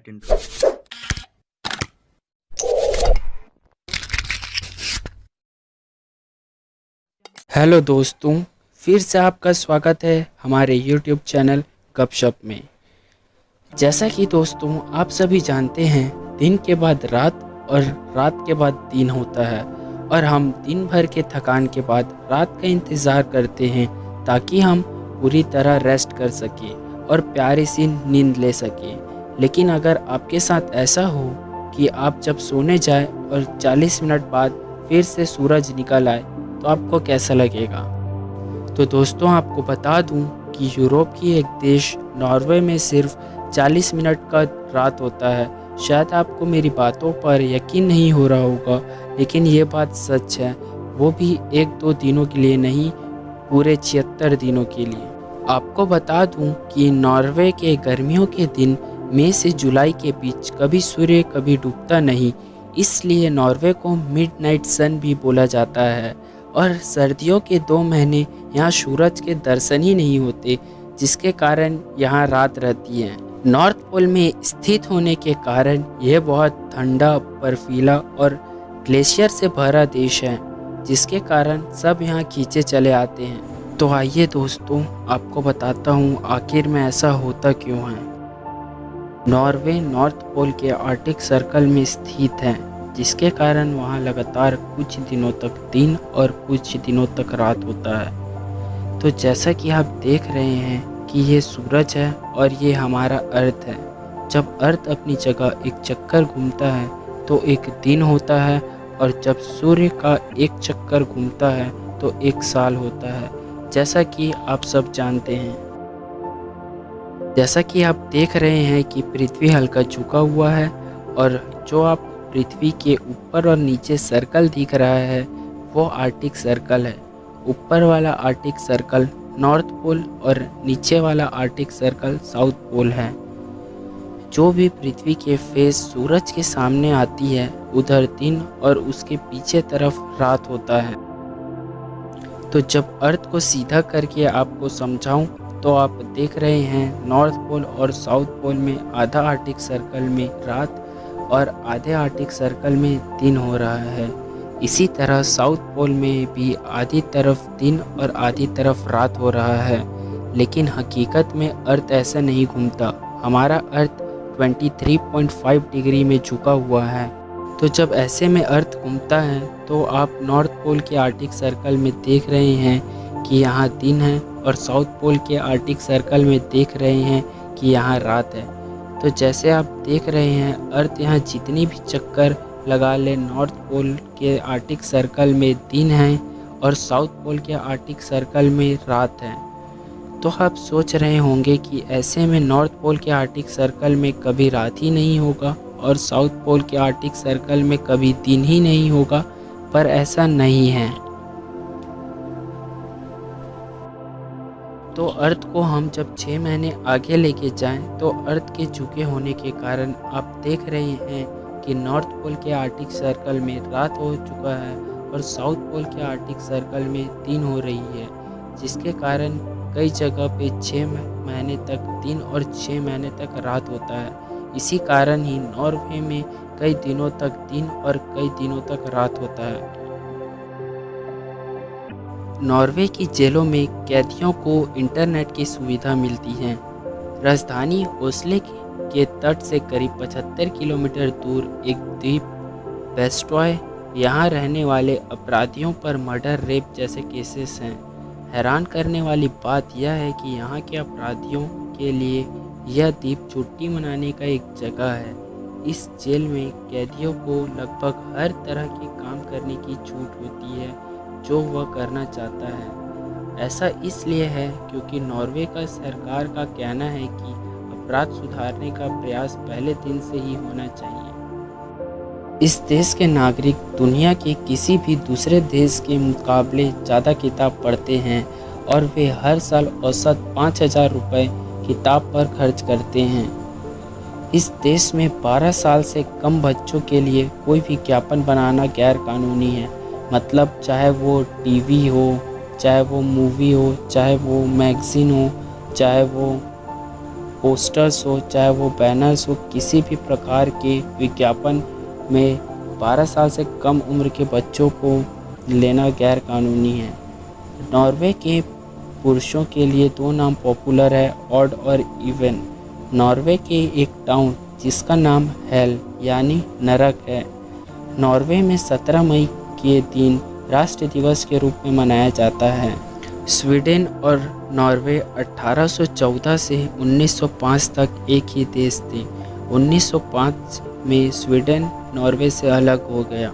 that intro. Hello दोस्तों, फिर से आपका स्वागत है हमारे YouTube चैनल गपशप में। जैसा कि दोस्तों आप सभी जानते हैं, दिन के बाद रात और रात के बाद दिन होता है और हम दिन भर के थकान के बाद रात का इंतज़ार करते हैं ताकि हम पूरी तरह रेस्ट कर सकें और प्यारी सी नींद ले सकें। लेकिन अगर आपके साथ ऐसा हो कि आप जब सोने जाए और 40 मिनट बाद फिर से सूरज निकल आए तो आपको कैसा लगेगा। तो दोस्तों आपको बता दूं कि यूरोप की एक देश नॉर्वे में सिर्फ 40 मिनट का रात होता है। शायद आपको मेरी बातों पर यकीन नहीं हो रहा होगा, लेकिन ये बात सच है, वो भी 1-2 दिनों के लिए नहीं, पूरे 76 दिनों के लिए। आपको बता दूं कि नॉर्वे के गर्मियों के दिन मई से जुलाई के बीच कभी सूर्य कभी डूबता नहीं, इसलिए नॉर्वे को मिडनाइट सन भी बोला जाता है। और सर्दियों के 2 महीने यहाँ सूरज के दर्शन ही नहीं होते, जिसके कारण यहाँ रात रहती है। नॉर्थ पोल में स्थित होने के कारण यह बहुत ठंडा, बर्फीला और ग्लेशियर से भरा देश है, जिसके कारण सब यहाँ खींचे चले आते हैं। तो आइए दोस्तों आपको बताता हूँ आखिर में ऐसा होता क्यों है। नॉर्वे नॉर्थ पोल के आर्कटिक सर्कल में स्थित है, जिसके कारण वहाँ लगातार कुछ दिनों तक दिन और कुछ दिनों तक रात होता है। तो जैसा कि आप देख रहे हैं कि ये सूरज है और ये हमारा अर्थ है। जब अर्थ अपनी जगह एक चक्कर घूमता है तो एक दिन होता है, और जब सूर्य का एक चक्कर घूमता है तो 1 साल होता है, जैसा कि आप सब जानते हैं। जैसा कि आप देख रहे हैं कि पृथ्वी हल्का झुका हुआ है, और जो आप पृथ्वी के ऊपर और नीचे सर्कल दिख रहा है वो आर्कटिक सर्कल है। ऊपर वाला आर्कटिक सर्कल नॉर्थ पोल और नीचे वाला आर्कटिक सर्कल साउथ पोल है। जो भी पृथ्वी के फेस सूरज के सामने आती है उधर दिन और उसके पीछे तरफ रात होता है। तो जब अर्थ को सीधा करके आपको समझाऊं तो आप देख रहे हैं नॉर्थ पोल और साउथ पोल में आधा आर्कटिक सर्कल में रात और आधे आर्कटिक सर्कल में दिन हो रहा है। इसी तरह साउथ पोल में भी आधी तरफ दिन और आधी तरफ रात हो रहा है। लेकिन हकीकत में अर्थ ऐसा नहीं घूमता। हमारा अर्थ 23.5 डिग्री में झुका हुआ है। तो जब ऐसे में अर्थ घूमता है तो आप नॉर्थ पोल के आर्कटिक सर्कल में देख रहे हैं कि यहाँ दिन है, और साउथ पोल के आर्कटिक सर्कल में देख रहे हैं कि यहाँ रात है। तो जैसे आप देख रहे हैं अर्थ यहाँ जितनी भी चक्कर लगा ले, नॉर्थ पोल के आर्कटिक सर्कल में दिन है और साउथ पोल के आर्कटिक सर्कल में रात है। तो आप सोच रहे होंगे कि ऐसे में नॉर्थ पोल के आर्कटिक सर्कल में कभी रात ही नहीं होगा और साउथ पोल के आर्कटिक सर्कल में कभी दिन ही नहीं होगा, पर ऐसा नहीं है। तो अर्थ को हम जब 6 महीने आगे लेके जाएं तो अर्थ के झुके होने के कारण आप देख रहे हैं कि नॉर्थ पोल के आर्कटिक सर्कल में रात हो चुका है और साउथ पोल के आर्कटिक सर्कल में दिन हो रही है, जिसके कारण कई जगह पे 6 महीने तक दिन और 6 महीने तक रात होता है। इसी कारण ही नॉर्वे में कई दिनों तक दिन और कई दिनों तक रात होता है। नॉर्वे की जेलों में कैदियों को इंटरनेट की सुविधा मिलती है। राजधानी ओस्लो के तट से करीब 75 किलोमीटर दूर एक द्वीप वेस्टॉय, यहाँ रहने वाले अपराधियों पर मर्डर, रेप जैसे केसेस हैं। हैरान करने वाली बात यह है कि यहाँ के अपराधियों के लिए यह द्वीप छुट्टी मनाने का एक जगह है। इस जेल में कैदियों को लगभग हर तरह के काम करने की छूट होती है जो वह करना चाहता है। ऐसा इसलिए है क्योंकि नॉर्वे का सरकार का कहना है कि अपराध सुधारने का प्रयास पहले दिन से ही होना चाहिए। इस देश के नागरिक दुनिया के किसी भी दूसरे देश के मुकाबले ज़्यादा किताब पढ़ते हैं, और वे हर साल औसत 5,000 रुपये किताब पर खर्च करते हैं। इस देश में 12 साल से कम बच्चों के लिए कोई विज्ञापन बनाना गैर कानूनी है। मतलब चाहे वो टीवी हो, चाहे वो मूवी हो, चाहे वो मैगज़ीन हो, चाहे वो पोस्टर्स हो, चाहे वो बैनर्स हो, किसी भी प्रकार के विज्ञापन में 12 साल से कम उम्र के बच्चों को लेना गैर कानूनी है। नॉर्वे के पुरुषों के लिए 2 नाम पॉपुलर है, ऑड और इवन। नॉर्वे के एक टाउन जिसका नाम हेल यानी नरक है, नॉर्वे में 17 मई के दिन राष्ट्र दिवस के रूप में मनाया जाता है। स्वीडन और नॉर्वे 1814 से 1905 तक एक ही देश थे। 1905 में स्वीडन नॉर्वे से अलग हो गया।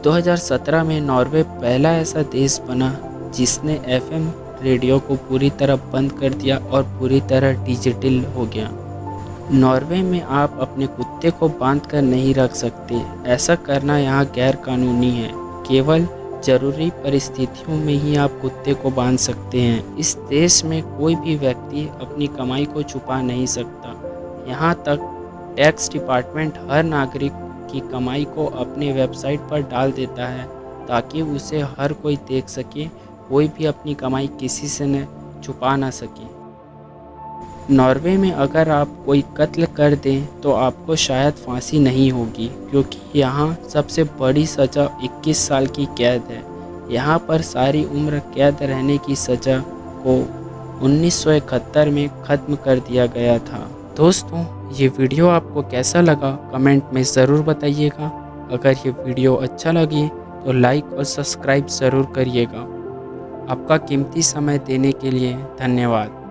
2017 में नॉर्वे पहला ऐसा देश बना जिसने एफएम रेडियो को पूरी तरह बंद कर दिया और पूरी तरह डिजिटल हो गया। नॉर्वे में आप अपने कुत्ते को बांध कर नहीं रख सकते। ऐसा करना यहाँ गैर कानूनी है। केवल ज़रूरी परिस्थितियों में ही आप कुत्ते को बांध सकते हैं। इस देश में कोई भी व्यक्ति अपनी कमाई को छुपा नहीं सकता। यहाँ तक टैक्स डिपार्टमेंट हर नागरिक की कमाई को अपने वेबसाइट पर डाल देता है ताकि उसे हर कोई देख सके। कोई भी अपनी कमाई किसी से न छुपा ना सके। नॉर्वे में अगर आप कोई कत्ल कर दें तो आपको शायद फांसी नहीं होगी, क्योंकि यहाँ सबसे बड़ी सज़ा 21 साल की कैद है। यहाँ पर सारी उम्र कैद रहने की सज़ा को 1971 में ख़त्म कर दिया गया था। दोस्तों, ये वीडियो आपको कैसा लगा कमेंट में ज़रूर बताइएगा। अगर ये वीडियो अच्छा लगे तो लाइक और सब्सक्राइब ज़रूर करिएगा। आपका कीमती समय देने के लिए धन्यवाद।